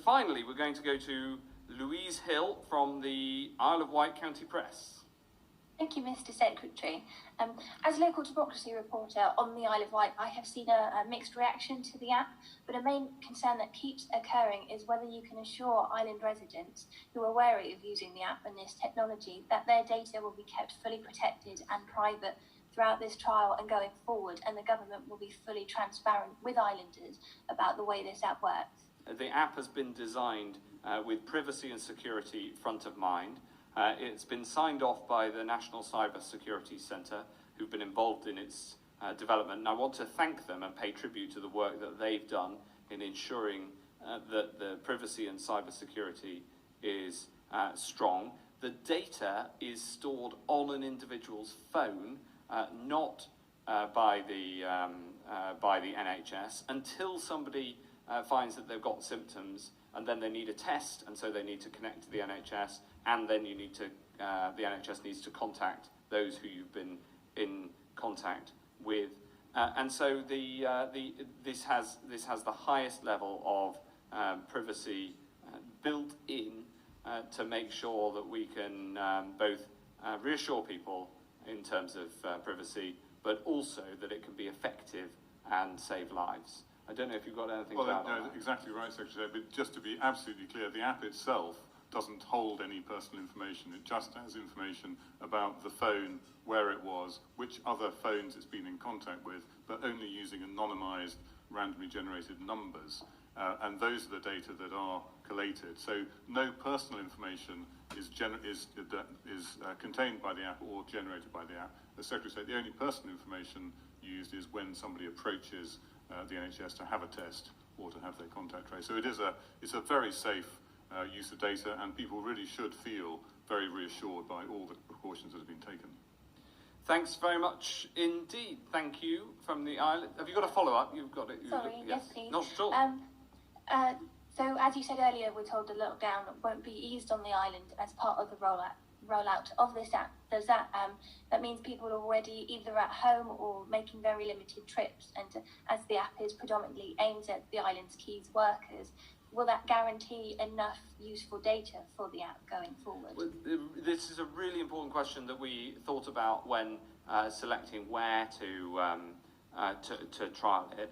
Finally, we're going to go to Louise Hill from the Isle of Wight County Press. Thank you, Mr. Secretary. As local democracy reporter on the Isle of Wight, I have seen a mixed reaction to the app, but a main concern that keeps occurring is whether you can assure island residents who are wary of using the app and this technology that their data will be kept fully protected and private throughout this trial and going forward, and the government will be fully transparent with islanders about the way this app works. The app has been designed with privacy and security front of mind. It's been signed off by the National Cyber Security Centre, who've been involved in its development. And I want to thank them and pay tribute to the work that they've done in ensuring that the privacy and cyber security is strong. The data is stored on an individual's phone, not by the NHS, until somebody finds that they've got symptoms, and then they need a test, and so they need to connect to the NHS, and then you need to, the NHS needs to contact those who you've been in contact with, and so this has the highest level of privacy built in to make sure that we can both reassure people in terms of privacy, but also that it can be effective and save lives. I don't know if you've got anything to add on that. Exactly right, Secretary, but just to be absolutely clear, the app itself doesn't hold any personal information. It just has information about the phone, where it was, which other phones it's been in contact with, but only using anonymised, randomly generated numbers. And those are the data that are collated. So no personal information is contained by the app or generated by the app. As Secretary said, the only personal information used is when somebody approaches the NHS to have a test or to have their contact traced. So it's a very safe use of data, and people really should feel very reassured by all the precautions that have been taken. Thanks very much indeed. Thank you from the island. Have you got a follow-up? You've got it. Sorry, yes please. Not at all. So as you said earlier, we're told the lockdown won't be eased on the island as part of the rollout of this app. Does that means people are already either at home or making very limited trips, and as the app is predominantly aimed at the island's key workers, will that guarantee enough useful data for the app going forward? Well, this is a really important question that we thought about when selecting where to trial it.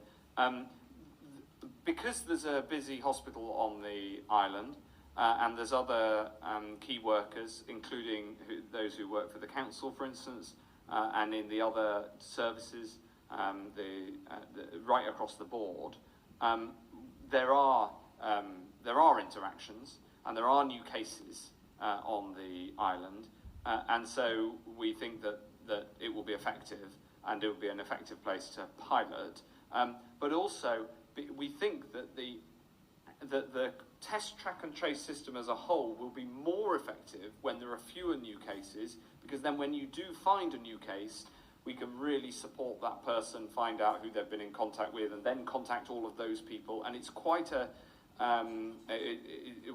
Because there's a busy hospital on the island, and there's other key workers, including those who work for the council, for instance, and in the other services, right across the board, there are interactions and there are new cases on the island, and so we think that it will be effective and it will be an effective place to pilot, but also we think that the test, track and trace system as a whole will be more effective when there are fewer new cases, because then when you do find a new case, we can really support that person, find out who they've been in contact with, and then contact all of those people. And it's quite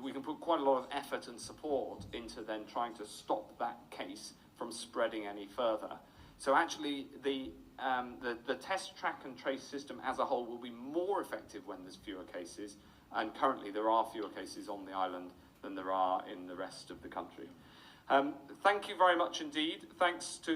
we can put quite a lot of effort and support into then trying to stop that case from spreading any further. So actually the test, track and trace system as a whole will be more effective when there's fewer cases, and currently there are fewer cases on the island than there are in the rest of the country. Thank you very much indeed. Thanks to